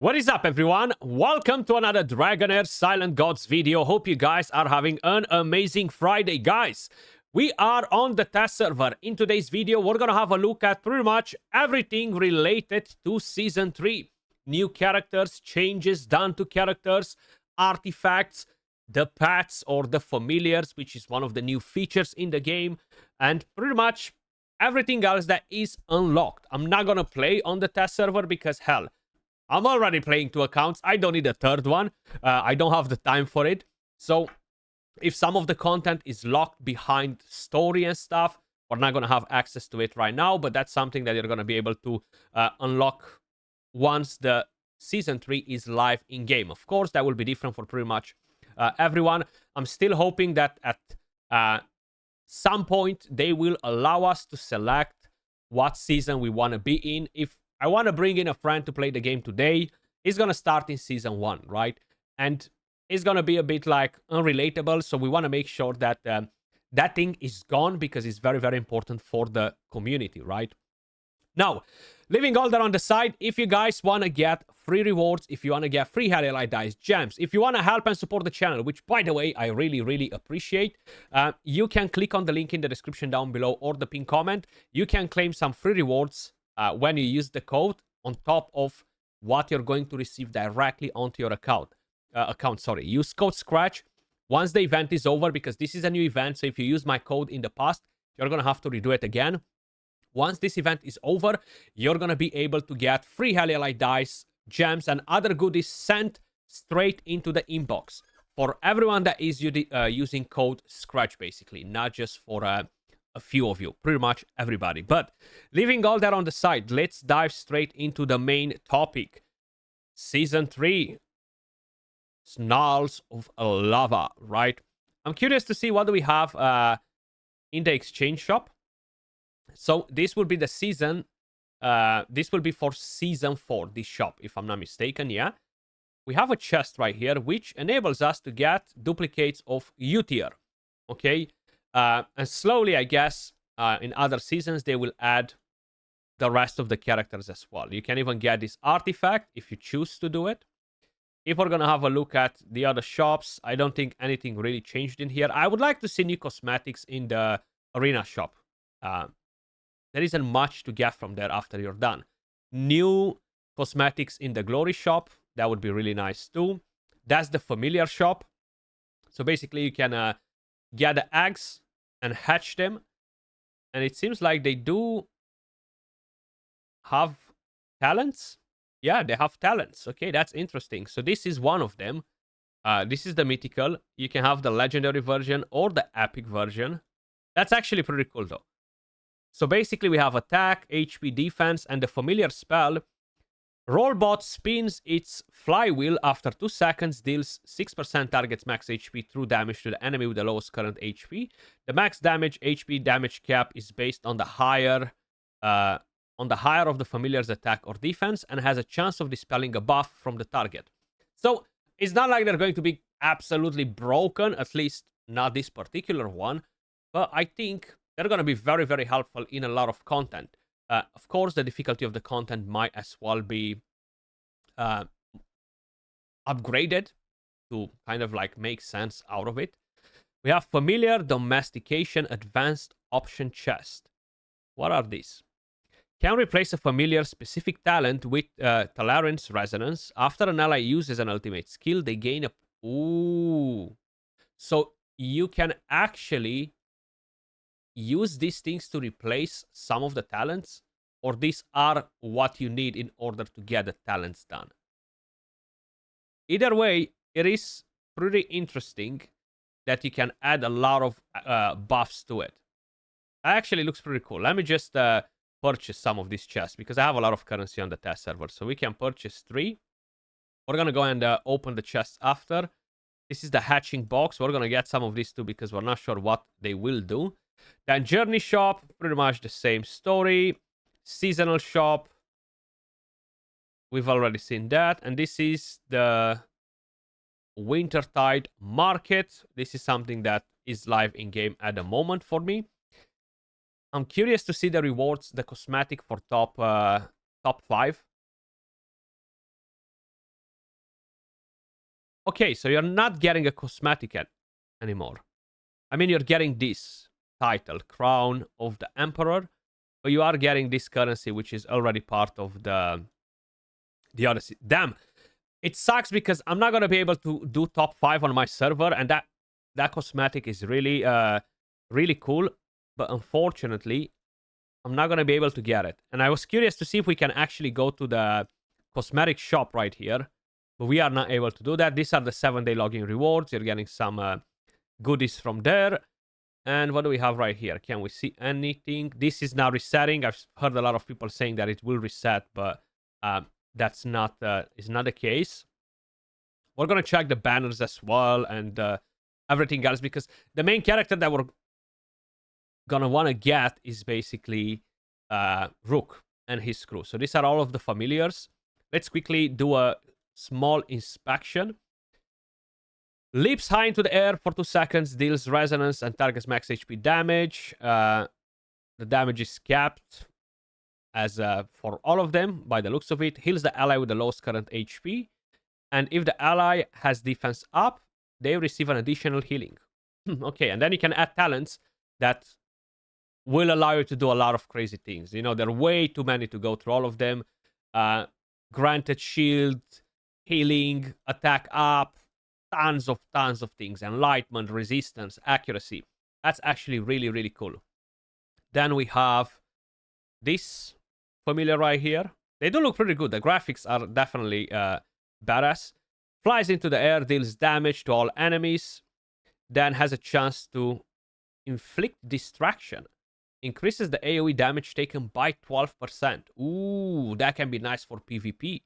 What is up, everyone? Welcome to another Dragonheir Silent Gods video. Hope you guys are having an amazing Friday, guys. We are on the test server. In today's video, we're gonna have a look at pretty much everything related to Season 3. New characters, changes done to characters, artifacts, the pets or the familiars, which is one of the new features in the game, and pretty much everything else that is unlocked. I'm not gonna play on the test server because, hell, I'm already playing 2 accounts. I don't need a third one. I don't have the time for it. So if some of the content is locked behind story and stuff, we're not going to have access to it right now. But that's something that you're going to be able to unlock once the Season 3 is live in-game. Of course, that will be different for pretty much everyone. I'm still hoping that at some point they will allow us to select what season we want to be in. If I want to bring in a friend to play the game today, it's going to start in Season 1, right? And it's going to be a bit like unrelatable, so we want to make sure that that thing is gone because it's very, very important for the community, right? Now, leaving all that on the side, if you guys want to get free rewards, if you want to get free Hatchery dice, gems, if you want to help and support the channel, which, by the way, I really, really appreciate, you can click on the link in the description down below or the pinned comment. You can claim some free rewards when you use the code on top of what you're going to receive directly onto your account. Use code Skratch once the event is over, because this is a new event. So if you use my code in the past, you're going to have to redo it again. Once this event is over, you're going to be able to get free Hatchery dice, gems, and other goodies sent straight into the inbox for everyone that is using code Skratch, basically, not just for a few of you, pretty much everybody. But leaving all that on the side, let's dive straight into the main topic. Season 3, Snarls of Lava, right? I'm curious to see what do we have in the exchange shop. So this will be the season, this will be for Season 4, this shop, if I'm not mistaken, yeah? We have a chest right here, which enables us to get duplicates of U tier, okay? And slowly, I guess, in other seasons, they will add the rest of the characters as well. You can even get this artifact if you choose to do it. If we're going to have a look at the other shops, I don't think anything really changed in here. I would like to see new cosmetics in the arena shop. There isn't much to get from there after you're done. New cosmetics in the glory shop. That would be really nice too. That's the familiar shop. So basically, you can get the eggs and hatch them, and it seems like they do have talents. Yeah, they have talents. Okay, that's interesting. So this is one of them. This is the mythical. You can have the legendary version or the epic version. That's actually pretty cool though. So basically we have attack, HP, defense, and the familiar spell. Rollbot spins its flywheel after 2 seconds, deals 6% target's max HP through damage to the enemy with the lowest current HP. The max damage HP damage cap is based on the higher of the familiar's attack or defense, and has a chance of dispelling a buff from the target. So it's not like they're going to be absolutely broken, at least not this particular one, but I think they're going to be very, very helpful in a lot of content. Of course, the difficulty of the content might as well be upgraded to kind of like make sense out of it. We have Familiar Domestication Advanced Option Chest. What are these? Can replace a familiar specific talent with Talarin's Resonance. After an ally uses an ultimate skill, they gain a... Ooh. So you can actually use these things to replace some of the talents, or these are what you need in order to get the talents done. Either way, it is pretty interesting that you can add a lot of buffs to it. Actually looks pretty cool. Let me just purchase some of these chests, because I have a lot of currency on the test server. So we can purchase 3. We're going to go and open the chests after. This is the hatching box. We're going to get some of these too, because we're not sure what they will do. Then Journey Shop, pretty much the same story. Seasonal Shop, we've already seen that. And this is the Wintertide Market. This is something that is live in-game at the moment for me. I'm curious to see the rewards, the cosmetic for top 5. Okay, so you're not getting a cosmetic anymore. I mean, you're getting this title, Crown of the Emperor, but you are getting this currency, which is already part of the Odyssey. Damn, it sucks because I'm not gonna be able to do top 5 on my server, and that cosmetic is really really cool. But unfortunately, I'm not gonna be able to get it. And I was curious to see if we can actually go to the cosmetic shop right here, but we are not able to do that. These are the 7-day login rewards. You're getting some goodies from there. And what do we have right here? Can we see anything? This is now resetting. I've heard a lot of people saying that it will reset, but that's not is not the case. We're gonna check the banners as well and everything else, because the main character that we're gonna want to get is basically Rook and his crew. So these are all of the familiars. Let's quickly do a small inspection. Leaps high into the air for 2 seconds, deals resonance and targets max HP damage. The damage is capped as for all of them by the looks of it. Heals the ally with the lowest current HP. And if the ally has defense up, they receive an additional healing. Okay, and then you can add talents that will allow you to do a lot of crazy things. You know, there are way too many to go through all of them. Granted shield, healing, attack up, tons of things. Enlightenment, resistance, accuracy. That's actually really, really cool. Then we have this familiar right here. They do look pretty good. The graphics are definitely badass. Flies into the air, deals damage to all enemies. Then has a chance to inflict distraction. Increases the AoE damage taken by 12%. Ooh, that can be nice for PvP.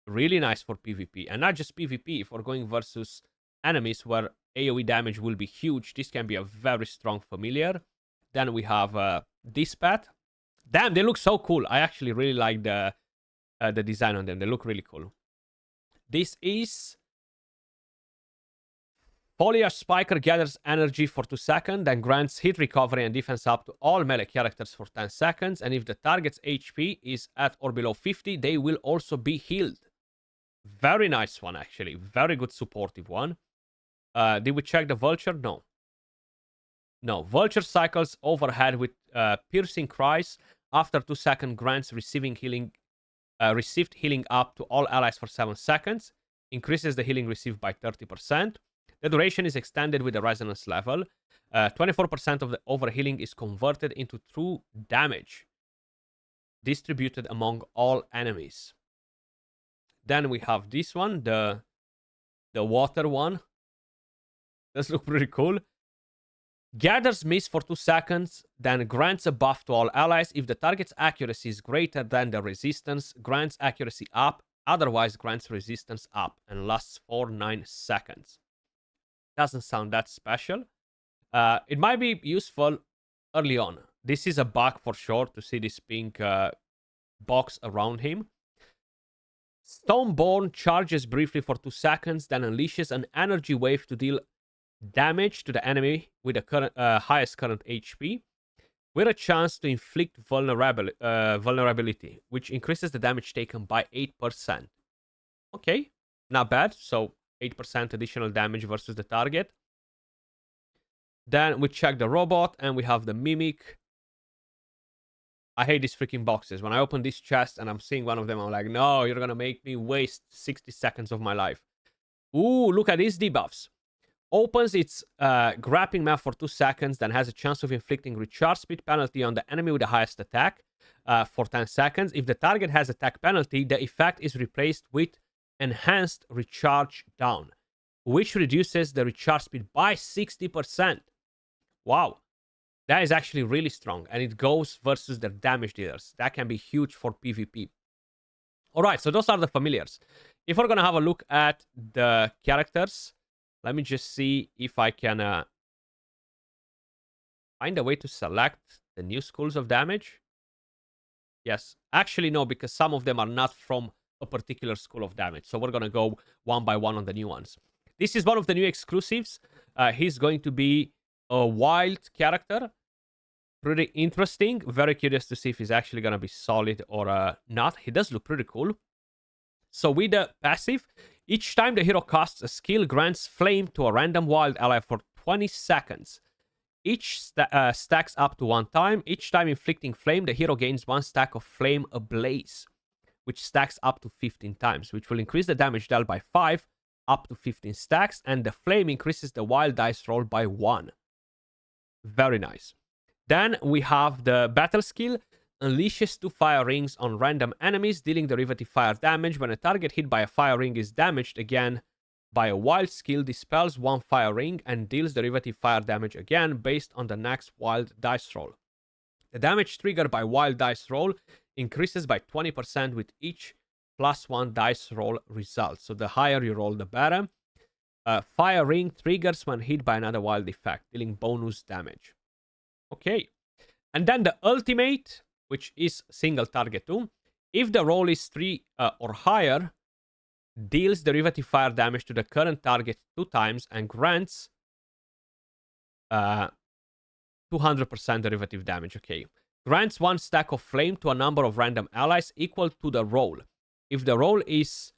Really nice for PvP. And not just PvP. If we're going versus enemies where AoE damage will be huge, this can be a very strong familiar. Then we have this pet. Damn, they look so cool. I actually really like the design on them. They look really cool. This is Foliage Spiker, gathers energy for 2 seconds, then grants hit recovery and defense up to all melee characters for 10 seconds. And if the target's HP is at or below 50, they will also be healed. Very nice one, actually. Very good supportive one. Did we check the Vulture? No. No. Vulture cycles overhead with piercing cries. After 2 seconds, grants received healing up to all allies for 7 seconds. Increases the healing received by 30%. The duration is extended with the resonance level. 24% of the overhealing is converted into true damage, distributed among all enemies. Then we have this one, the water one. Does look pretty cool. Gathers mist for 2 seconds, then grants a buff to all allies. If the target's accuracy is greater than the resistance, grants accuracy up. Otherwise, grants resistance up and lasts for 9 seconds. Doesn't sound that special. It might be useful early on. This is a bug for sure, to see this pink box around him. Stoneborn charges briefly for 2 seconds, then unleashes an energy wave to deal damage to the enemy with the highest current HP, with a chance to inflict vulnerability, which increases the damage taken by 8%. Okay, not bad. So 8% additional damage versus the target. Then we check the robot and we have the mimic. I hate these freaking boxes. When I open this chest and I'm seeing one of them, I'm like, no, you're gonna make me waste 60 seconds of my life. Ooh, look at these debuffs. Opens its grappling map for 2 seconds, then has a chance of inflicting recharge speed penalty on the enemy with the highest attack for 10 seconds. If the target has attack penalty, the effect is replaced with enhanced recharge down, which reduces the recharge speed by 60%. Wow, that is actually really strong, and it goes versus the damage dealers. That can be huge for PvP. All right, so those are the familiars. If we're gonna have a look at the characters, let me just see if I can find a way to select the new schools of damage. Yes, actually no, because some of them are not from a particular school of damage. So we're going to go one by one on the new ones. This is one of the new exclusives. He's going to be a wild character. Pretty interesting. Very curious to see if he's actually going to be solid or not. He does look pretty cool. So with the passive, Each time the hero casts a skill, grants flame to a random wild ally for 20 seconds. Each stacks up to 1 time. Each time inflicting flame, the hero gains 1 stack of flame ablaze, which stacks up to 15 times, which will increase the damage dealt by 5, up to 15 stacks, and the flame increases the wild dice roll by 1. Very nice. Then we have the battle skill. Unleashes 2 fire rings on random enemies, dealing derivative fire damage. When a target hit by a fire ring is damaged again by a wild skill, dispels 1 fire ring and deals derivative fire damage again based on the next wild dice roll. The damage triggered by wild dice roll increases by 20% with each +1 dice roll result. So the higher you roll, the better. Fire ring triggers when hit by another wild effect, dealing bonus damage. Okay. And then the ultimate, which is single target too. If the roll is 3 or higher, deals derivative fire damage to the current target 2 times and grants 200% derivative damage. Okay. Grants 1 stack of flame to a number of random allies equal to the roll. If the roll is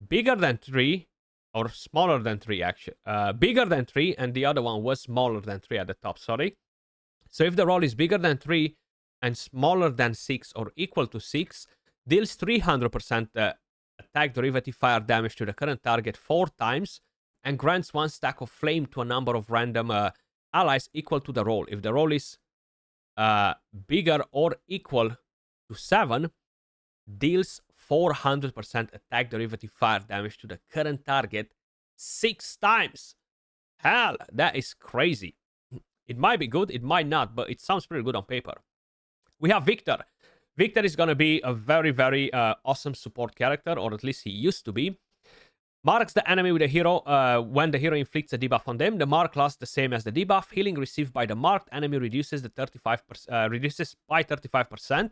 bigger than 3, or smaller than 3 actually, bigger than 3, and the other one was smaller than 3 at the top, sorry. So if the roll is bigger than 3 and smaller than 6 or equal to 6, deals 300% attack derivative fire damage to the current target 4 times and grants 1 stack of flame to a number of random allies equal to the roll. If the roll is bigger or equal to 7, deals 400% attack derivative fire damage to the current target 6 times. Hell, that is crazy. It might be good, it might not, but it sounds pretty good on paper. We have Victor. Victor is going to be a very, very awesome support character, or at least he used to be. Marks the enemy with a hero when the hero inflicts a debuff on them. The mark lasts the same as the debuff. Healing received by the marked enemy reduces by 35%.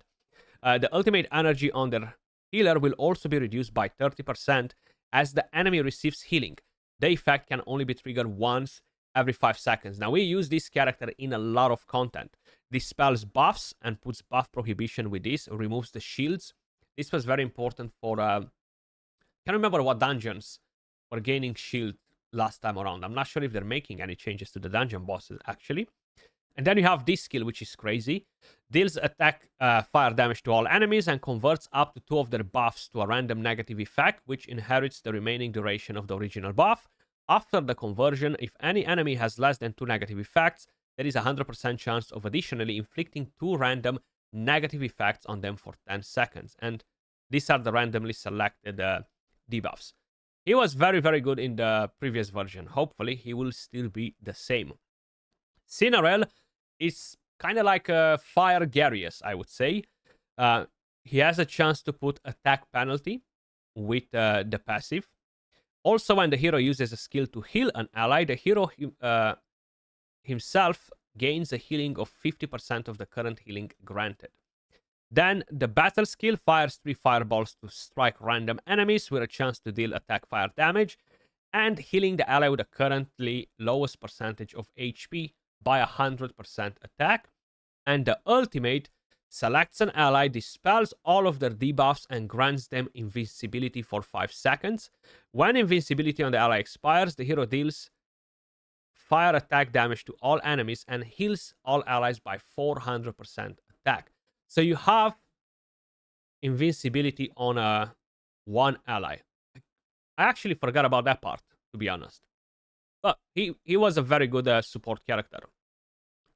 The ultimate energy on their healer will also be reduced by 30% as the enemy receives healing. The effect can only be triggered once every 5 seconds. Now, we use this character in a lot of content. Dispels buffs and puts buff prohibition with this. Removes the shields. This was very important for... can't remember what dungeons were gaining shield last time around. I'm not sure if they're making any changes to the dungeon bosses, actually. And then you have this skill, which is crazy. Deals attack fire damage to all enemies and converts up to 2 of their buffs to a random negative effect, which inherits the remaining duration of the original buff. After the conversion, if any enemy has less than 2 negative effects, there is a 100% chance of additionally inflicting 2 random negative effects on them for 10 seconds. And these are the randomly selected debuffs. He was very, very good in the previous version. Hopefully, he will still be the same. Cinerel is kind of like a Fire Garius, I would say. He has a chance to put attack penalty with the passive. Also, when the hero uses a skill to heal an ally, the hero himself gains a healing of 50% of the current healing granted. Then the battle skill fires 3 fireballs to strike random enemies with a chance to deal attack fire damage, and healing the ally with the currently lowest percentage of HP by 100% attack. And the ultimate selects an ally, dispels all of their debuffs, and grants them invincibility for 5 seconds. When invincibility on the ally expires, the hero deals fire attack damage to all enemies and heals all allies by 400% attack. So you have invincibility on one ally. I actually forgot about that part, to be honest. But he was a very good support character.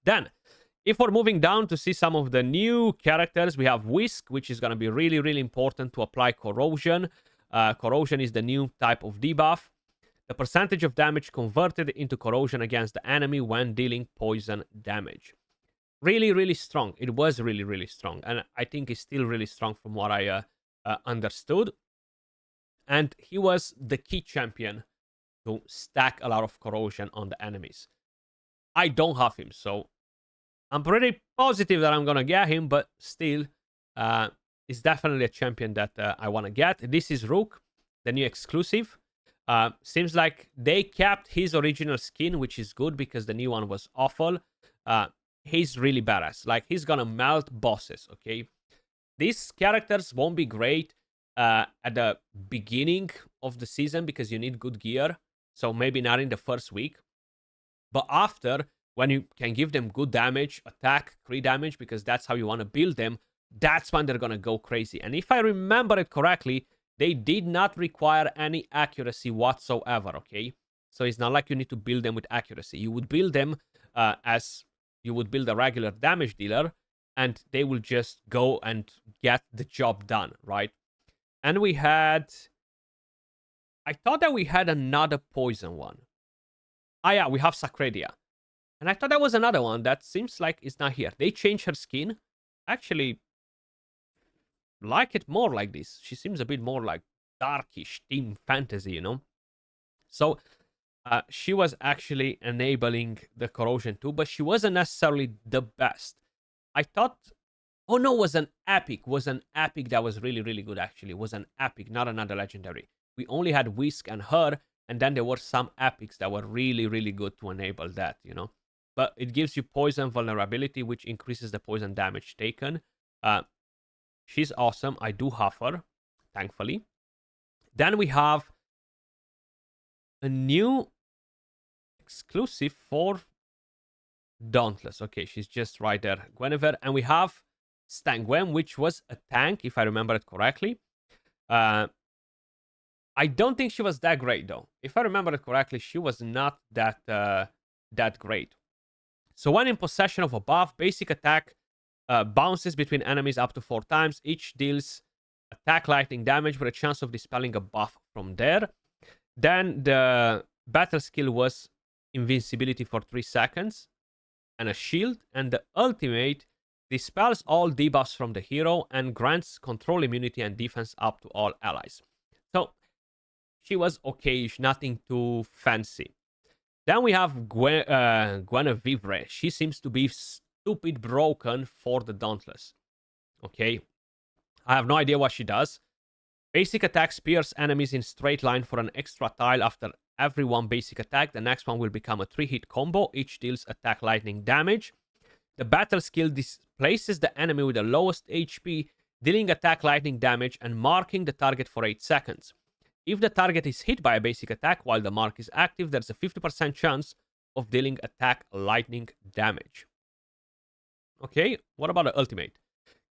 Then, if we're moving down to see some of the new characters, we have Whisk, which is going to be really, really important to apply Corrosion. Corrosion is the new type of debuff. The percentage of damage converted into Corrosion against the enemy when dealing poison damage. Really, really strong. It was really, really strong. And I think it's still really strong from what I understood. And he was the key champion to stack a lot of Corrosion on the enemies. I don't have him, so I'm pretty positive that I'm going to get him, but still, it's definitely a champion that I want to get. This is Rook, the new exclusive. Seems like they kept his original skin, which is good because the new one was awful. He's really badass. Like, he's going to melt bosses, okay? These characters won't be great at the beginning of the season because you need good gear. So maybe not in the first week. But after, when you can give them good damage, attack, crit damage, because that's how you want to build them, that's when they're going to go crazy. And if I remember it correctly, they did not require any accuracy whatsoever, okay? So it's not like you need to build them with accuracy. You would build them as you would build a regular damage dealer, and they will just go and get the job done, right? And we had... I thought that we had another poison one. Ah, yeah, we have Sacradia. And I thought that was another one that seems like it's not here. They changed her skin. Actually, like it more like this. She seems a bit more like darkish team fantasy, you know? So, she was actually enabling the corrosion too, but she wasn't necessarily the best. I thought... Oh no, was an epic. Was an epic that was really, really good, actually. Was an epic, not another legendary. We only had Whisk and her, and then there were some epics that were really, really good to enable that, you know? But it gives you poison vulnerability, which increases the poison damage taken. She's awesome. I do have her, thankfully. Then we have a new exclusive for Dauntless. Okay, she's just right there. Guinevere. And we have Stangwen, which was a tank, if I remember it correctly. I don't think she was that great, though. If I remember it correctly, she was not that great. So when in possession of a buff, basic attack bounces between enemies up to 4 times. Each deals attack lightning damage with a chance of dispelling a buff from there. Then the battle skill was invincibility for 3 seconds and a shield. And the ultimate dispels all debuffs from the hero and grants control immunity and defense up to all allies. So she was okay, nothing too fancy. Then we have Guinevere. She seems to be stupid broken for the Dauntless. Okay. I have no idea what she does. Basic attack spears enemies in straight line for an extra tile after every one basic attack. The next one will become a 3-hit combo. Each deals attack lightning damage. The battle skill displaces the enemy with the lowest HP, dealing attack lightning damage and marking the target for 8 seconds. If the target is hit by a basic attack while the mark is active, there's a 50% chance of dealing attack lightning damage. Okay, what about the ultimate?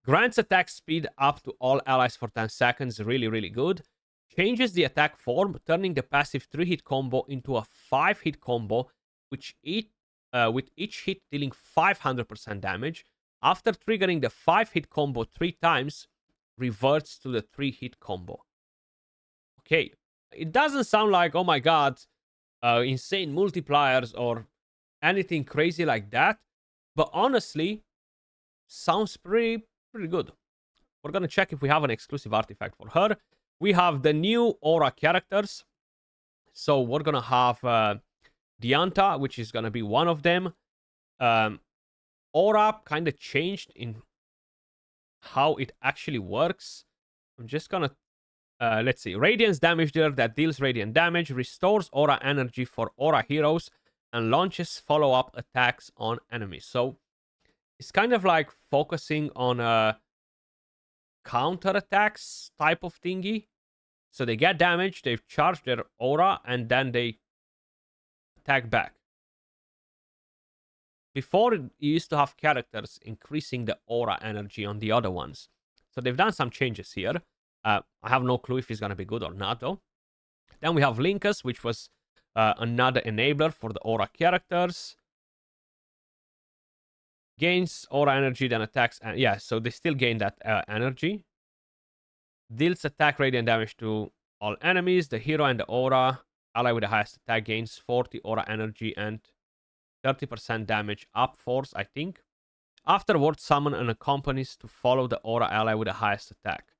Grants attack speed up to all allies for 10 seconds, really, really good. Changes the attack form, turning the passive 3-hit combo into a 5-hit combo, with each hit dealing 500% damage. After triggering the 5-hit combo 3 times, reverts to the 3-hit combo. Okay, it doesn't sound like, oh my god, insane multipliers or anything crazy like that, but honestly, sounds pretty good. We're gonna check if we have an exclusive artifact for her. We have the new aura characters. So we're gonna have Dianta, which is gonna be one of them. Aura kind of changed in how it actually works. I'm just gonna let's see. Radiance damage dealer that deals radiant damage, restores aura energy for aura heroes, and launches follow-up attacks on enemies. So it's kind of like focusing on a counter attacks type of thingy. So they get damage, they charge their aura, and then they attack back. Before, you used to have characters increasing the aura energy on the other ones. So they've done some changes here. I have no clue if it's going to be good or not, though. Then we have Linkus, which was another enabler for the aura characters. Gains aura energy, then attacks. Yeah, so they still gain that energy. Deals attack radiant damage to all enemies. The hero and the aura ally with the highest attack gains 40 aura energy and 30% damage up force, I think. Afterwards, summon an accompanist to follow the aura ally with the highest attack.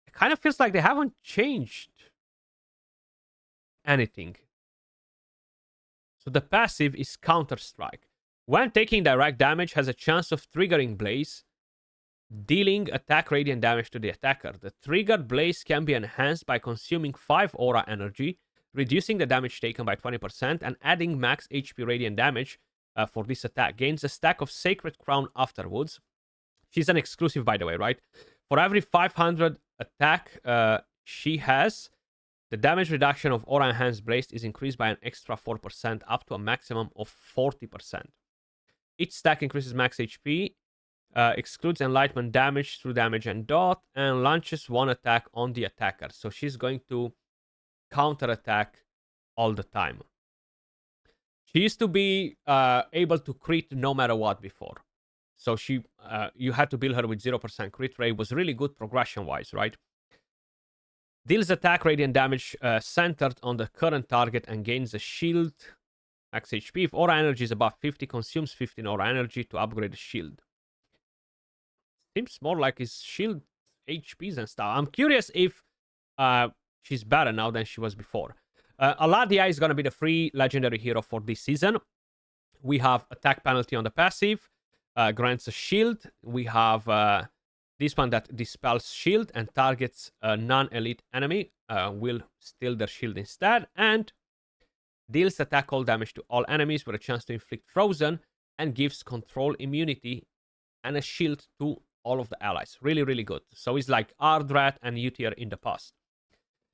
It kind of feels like they haven't changed anything. So the passive is Counter Strike. When taking direct damage, has a chance of triggering Blaze, dealing attack radiant damage to the attacker. The triggered Blaze can be enhanced by consuming 5 aura energy, reducing the damage taken by 20%, and adding max HP radiant damage for this attack. Gains a stack of Sacred Crown afterwards. She's an exclusive, by the way, right? For every 500 attack she has, the damage reduction of Aura Enhanced Blaze is increased by an extra 4% up to a maximum of 40%. Each stack increases max HP, excludes enlightenment damage through damage and dot, and launches one attack on the attacker. So she's going to counter attack all the time. She used to be able to crit no matter what before. So you had to build her with 0% crit rate. Was really good progression-wise, right? Deals attack radiant damage centered on the current target and gains a shield max HP. If aura energy is above 50, consumes 15 aura energy to upgrade the shield. Seems more like his shield HPs and stuff. I'm curious if she's better now than she was before. Aladia is going to be the free legendary hero for this season. We have attack penalty on the passive. Grants a shield. We have this one that dispels shield and targets a non-elite enemy. Will steal their shield instead. And deals attack all damage to all enemies with a chance to inflict frozen. And gives control immunity and a shield to all of the allies. Really, really good. So it's like Ardrat and Utier in the past.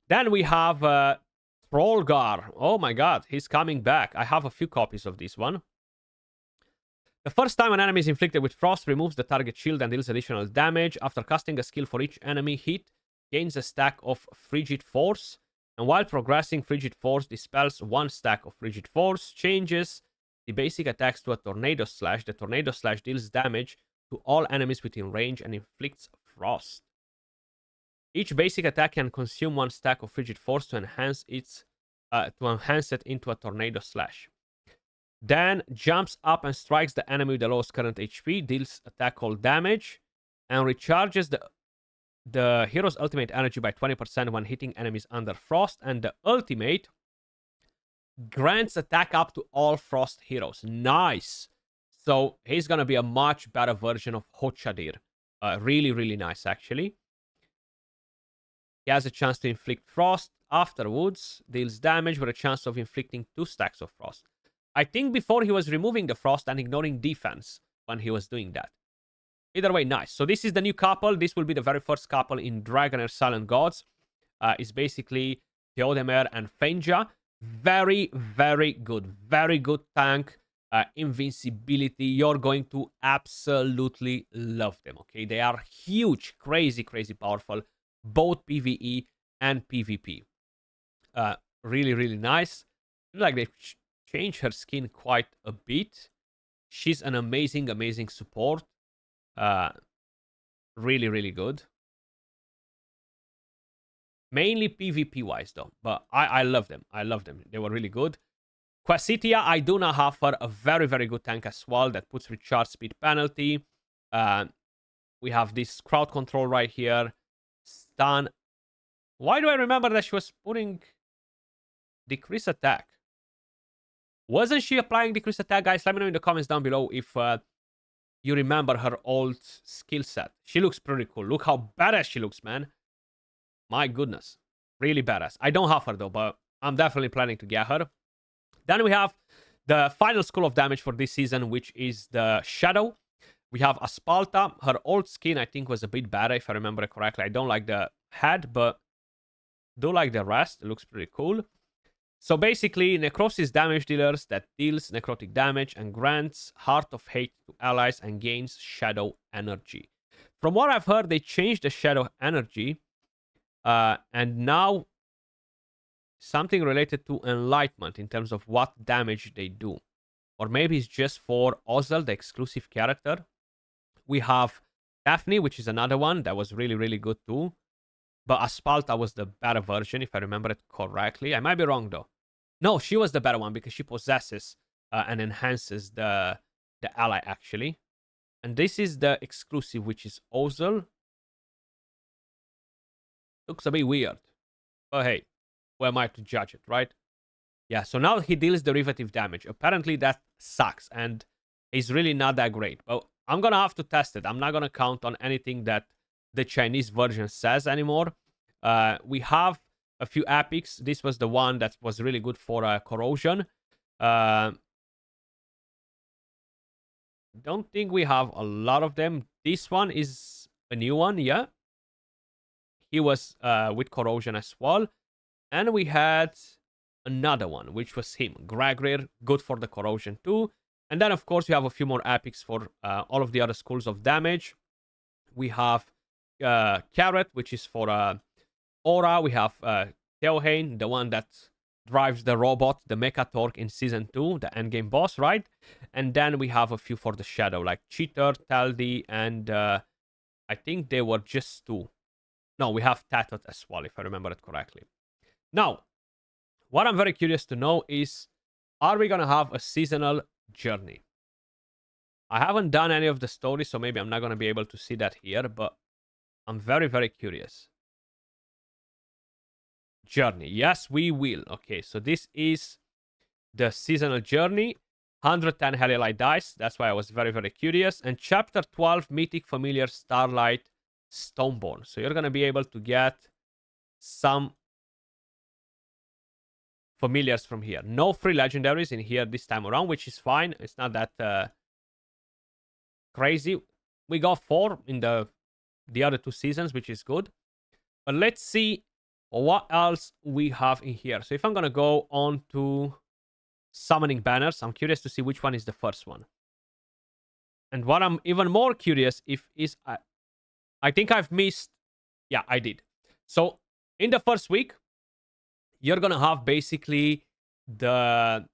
Then we have Trollgar. Oh my god, he's coming back. I have a few copies of this one. The first time an enemy is inflicted with frost, removes the target shield and deals additional damage. After casting a skill for each enemy hit, gains a stack of Frigid Force. And while progressing, Frigid Force dispels one stack of Frigid Force, changes the basic attacks to a Tornado Slash. The Tornado Slash deals damage to all enemies within range and inflicts frost. Each basic attack can consume one stack of Frigid Force to enhance it into a Tornado Slash. Then jumps up and strikes the enemy with the lowest current HP, deals attack all damage, and recharges the hero's ultimate energy by 20% when hitting enemies under frost. And the ultimate grants attack up to all frost heroes. Nice. So he's going to be a much better version of Hochadir. Really, really nice, actually. He has a chance to inflict frost afterwards. Deals damage with a chance of inflicting 2 stacks of frost. I think before he was removing the frost and ignoring defense when he was doing that. Either way, nice. So this is the new couple. This will be the very first couple in Dragonheir Silent Gods. It's basically Theodemer and Fenja. Very, very good. Very good tank. Invincibility. You're going to absolutely love them, okay? They are huge, crazy, crazy powerful. Both PvE and PvP. Really, really nice. Like they changed her skin quite a bit. She's an amazing, amazing support. Really, really good. Mainly PvP wise though, but I love them. I love them. They were really good. Quasitia, I do not have her a very, very good tank as well that puts recharge speed penalty. We have this crowd control right here. Stun. Why do I remember that she was putting decrease attack? Wasn't she applying decrease attack, guys? Let me know in the comments down below if you remember her old skill set. She looks pretty cool. Look how badass she looks, man. My goodness. Really badass. I don't have her though, but I'm definitely planning to get her. Then we have the final school of damage for this season, which is the Shadow. We have Aspalta. Her old skin, I think, was a bit better, if I remember it correctly. I don't like the head, but do like the rest. It looks pretty cool. So basically, Necrosis damage dealers that deals necrotic damage and grants Heart of Hate to allies and gains Shadow energy. From what I've heard, they changed the Shadow energy. And now something related to Enlightenment in terms of what damage they do. Or maybe it's just for Ozel, the exclusive character. We have Daphne, which is another one that was really, really good too. But Aspalta was the better version, if I remember it correctly. I might be wrong, though. No, she was the better one because she possesses and enhances the ally, actually. And this is the exclusive, which is Ozel. Looks a bit weird. But hey, who am I to judge it, right? Yeah, so now he deals derivative damage. Apparently that sucks, and it's really not that great. But I'm going to have to test it. I'm not going to count on anything that the Chinese version says anymore. We have a few epics. This was the one that was really good for corrosion. Don't think we have a lot of them. This one is a new one, yeah. He was with corrosion as well. And we had another one, which was him, Dragonheir, good for the corrosion too. And then, of course, we have a few more epics for all of the other schools of damage. We have Carrot, which is for Aura. We have Theohain, the one that drives the robot, the Mecha Torque in Season 2, the endgame boss, right? And then we have a few for the Shadow, like Cheater, Taldi, and I think they were just 2. No, we have Tatot as well, if I remember it correctly. Now, what I'm very curious to know is, are we going to have a seasonal journey? I haven't done any of the stories, so maybe I'm not going to be able to see that here, but I'm very, very curious. Journey. Yes, we will. Okay, so this is the seasonal journey. 110 Hellite dice. That's why I was very, very curious. And chapter 12, Mythic Familiar Starlight Stoneborn. So you're going to be able to get some familiars from here. No free legendaries in here this time around, which is fine. It's not that crazy. We got 4 in the other 2 seasons, which is good. But let's see what else we have in here. So if I'm going to go on to summoning banners, I'm curious to see which one is the first one. And what I'm even more curious if is, I think I've missed. Yeah, I did. So in the first week, you're going to have basically the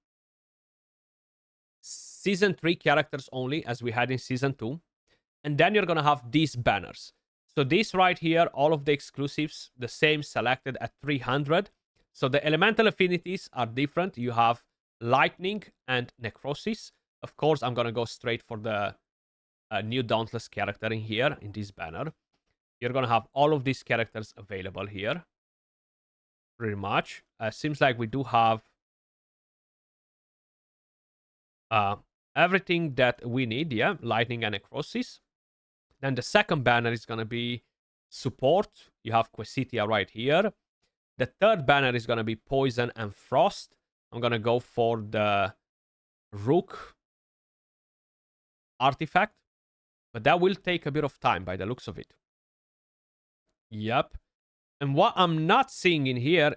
Season 3 characters only, as we had in Season 2. And then you're going to have these banners. So this right here, all of the exclusives, the same, selected at 300. So the elemental affinities are different. You have Lightning and Necrosis. Of course, I'm going to go straight for the new Dauntless character in here, in this banner. You're going to have all of these characters available here. Pretty much. Seems like we do have everything that we need, yeah. Lightning and Necrosis. Then the second banner is going to be support. You have Quesitia right here. The third banner is going to be Poison and Frost. I'm going to go for the Rook artifact. But that will take a bit of time by the looks of it. Yep. And what I'm not seeing in here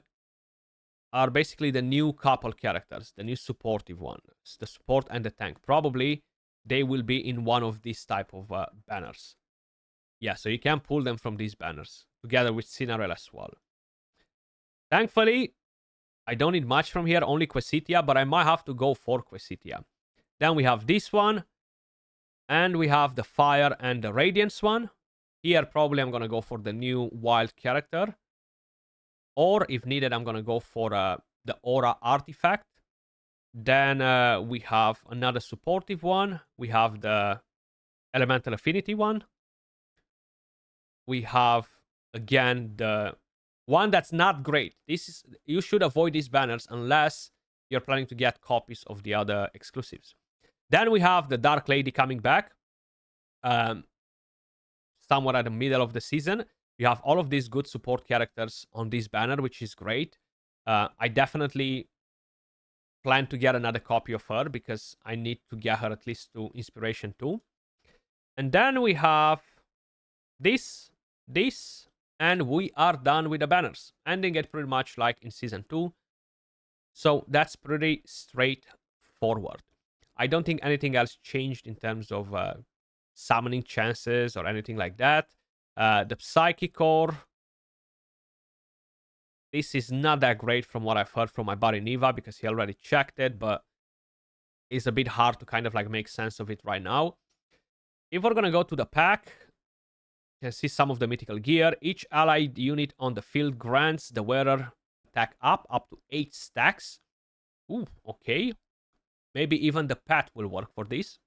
are basically the new couple characters. The new supportive ones. The support and the tank. Probably they will be in one of these type of banners. Yeah, so you can pull them from these banners. Together with Cinarel as well. Thankfully, I don't need much from here. Only Quesitia, but I might have to go for Quesitia. Then we have this one. And we have the Fire and the Radiance one. Here, probably I'm going to go for the new wild character. Or, if needed, I'm going to go for the Aura artifact. Then we have another supportive one. We have the Elemental Affinity one. We have, again, the one that's not great. You should avoid these banners unless you're planning to get copies of the other exclusives. Then we have the Dark Lady coming back. Somewhere at the middle of the season. You have all of these good support characters on this banner, which is great. I definitely plan to get another copy of her because I need to get her at least to Inspiration 2. And then we have this, and we are done with the banners. Ending it pretty much like in Season 2. So that's pretty straightforward. I don't think anything else changed in terms of summoning chances or anything like that. The Psychic Core. This is not that great from what I've heard from my buddy Niva because he already checked it, but it's a bit hard to kind of like make sense of it right now. If we're going to go to the pack, you can see some of the mythical gear. Each allied unit on the field grants the wearer attack up to 8 stacks. Ooh, okay. Maybe even the pet will work for this.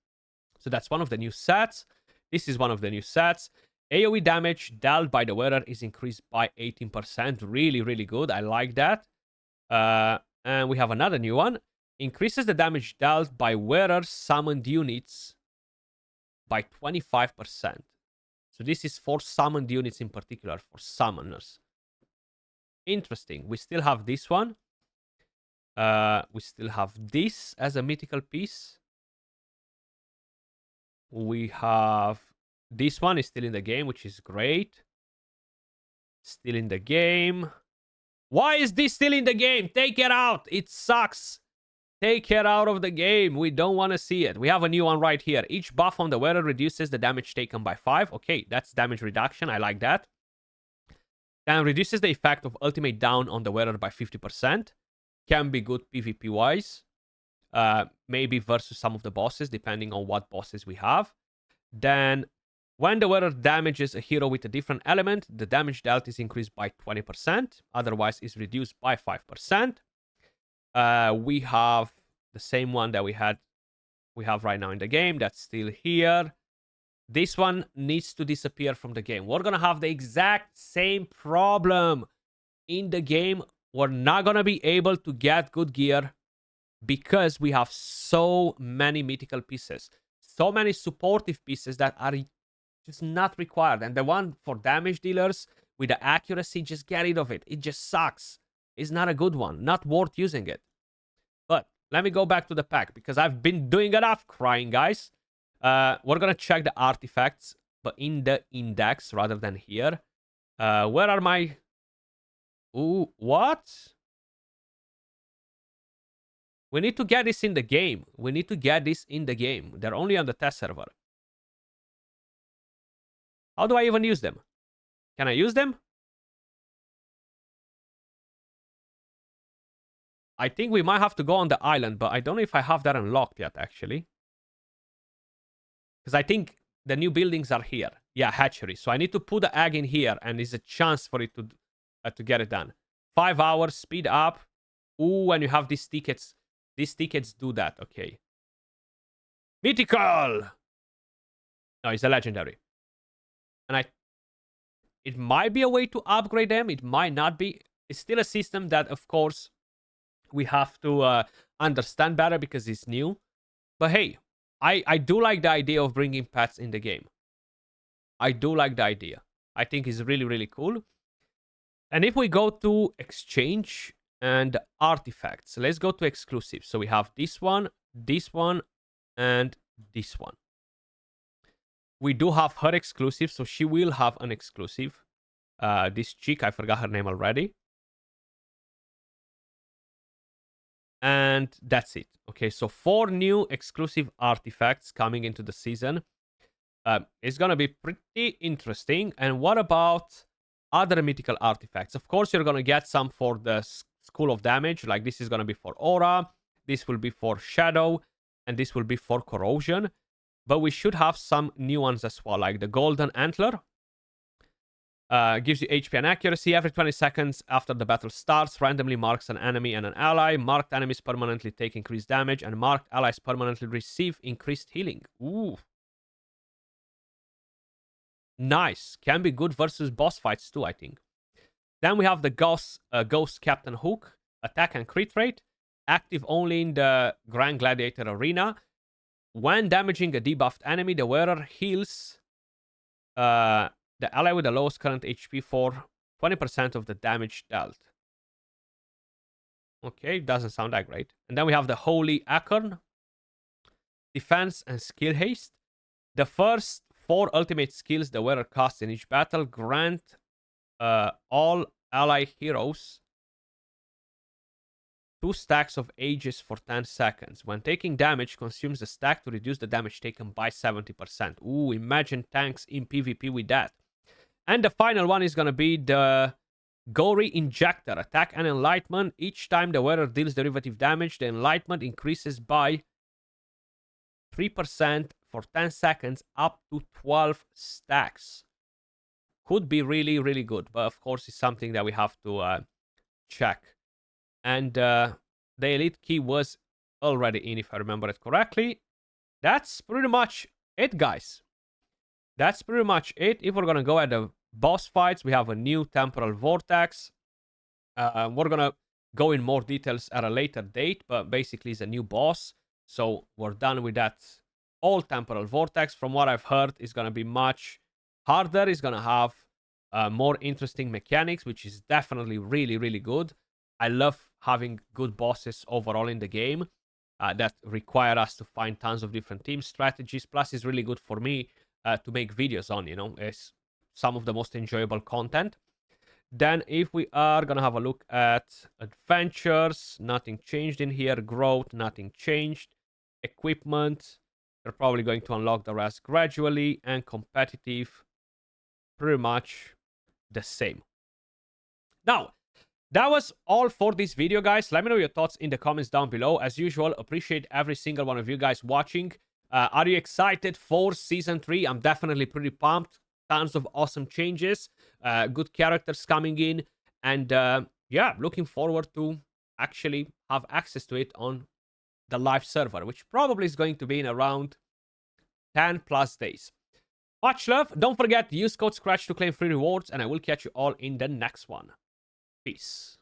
So that's one of the new sets. This is one of the new sets. AoE damage dealt by the wearer is increased by 18%. Really, really good. I like that. And we have another new one. Increases the damage dealt by wearer summoned units by 25%. So this is for summoned units in particular, for summoners. Interesting. We still have this one. We still have this as a mythical piece. We have this one is still in the game, which is great. Still in the game. Why is this still in the game? Take it out. It sucks. Take it out of the game. We don't want to see it. We have a new one right here. Each buff on the wearer reduces the damage taken by 5. Okay, that's damage reduction. I like that. And reduces the effect of ultimate down on the wearer by 50%. Can be good PvP-wise. Maybe versus some of the bosses, depending on what bosses we have. Then, when the wearer damages a hero with a different element, the damage dealt is increased by 20%. Otherwise, is reduced by 5%. We have the same one that we have right now in the game. That's still here. This one needs to disappear from the game. We're going to have the exact same problem in the game. We're not going to be able to get good gear because we have so many mythical pieces. So many supportive pieces that are just not required. And the one for damage dealers with the accuracy, just get rid of it. It just sucks. It's not a good one. Not worth using it. But let me go back to the pack because I've been doing enough crying, guys. We're going to check the artifacts, but in the index rather than here. Where are my... Ooh, what? We need to get this in the game. We need to get this in the game. They're only on the test server. How do I even use them? Can I use them? I think we might have to go on the island, but I don't know if I have that unlocked yet, actually. Because I think the new buildings are here. Yeah, hatchery. So I need to put the egg in here, and there's a chance for it to get it done. 5 hours, speed up. Ooh, when you have these tickets do that. Okay. Mythical! No, it's a legendary. And it might be a way to upgrade them. It might not be. It's still a system that, of course, we have to understand better because it's new. But hey, I do like the idea of bringing pets in the game. I do like the idea. I think it's really, really cool. And if we go to exchange and artifacts, let's go to exclusive. So we have this one, and this one. We do have her exclusive, so she will have an exclusive. This chick, I forgot her name already. And that's it. Okay, so 4 new exclusive artifacts coming into the season. It's going to be pretty interesting. And what about other mythical artifacts? Of course, you're going to get some for the School of Damage. Like this is going to be for Aura. This will be for Shadow. And this will be for Corrosion. But we should have some new ones as well. Like the Golden Antler. Gives you HP and accuracy. Every 20 seconds after the battle starts, randomly marks an enemy and an ally. Marked enemies permanently take increased damage, and marked allies permanently receive increased healing. Ooh. Nice. Can be good versus boss fights too, I think. Then we have the Ghost Captain Hook. Attack and crit rate. Active only in the Grand Gladiator Arena. When damaging a debuffed enemy, the wearer heals... the ally with the lowest current HP for 20% of the damage dealt. Okay, doesn't sound that great. And then we have the Holy Acorn. Defense and Skill Haste. The first 4 ultimate skills the wearer casts in each battle grant all ally heroes 2 stacks of Aegis for 10 seconds. When taking damage, consumes a stack to reduce the damage taken by 70%. Ooh, imagine tanks in PvP with that. And the final one is going to be the Gory Injector. Attack and Enlightenment. Each time the wearer deals derivative damage, the Enlightenment increases by 3% for 10 seconds up to 12 stacks. Could be really, really good. But of course, it's something that we have to check. And the elite key was already in, if I remember it correctly. That's pretty much it, guys. That's pretty much it. If we're going to go at the boss fights, we have a new Temporal Vortex. We're going to go in more details at a later date, but basically it's a new boss. So we're done with that old Temporal Vortex. From what I've heard, it's going to be much harder. It's going to have more interesting mechanics, which is definitely really, really good. I love having good bosses overall in the game that require us to find tons of different team strategies. Plus, it's really good for me to make videos on, you know. It's some of the most enjoyable content. Then if we are gonna have a look at adventures, nothing changed in here. Growth, nothing changed. Equipment, we're probably going to unlock the rest gradually. And competitive, pretty much the same. Now, that was all for this video, guys. Let me know your thoughts in the comments down below. As usual, appreciate every single one of you guys watching. Are you excited for Season 3? I'm definitely pretty pumped. Tons of awesome changes. Good characters coming in. And yeah, looking forward to actually have access to it on the live server, which probably is going to be in around 10 plus days. Much love. Don't forget to use code Skratch to claim free rewards. And I will catch you all in the next one. Peace.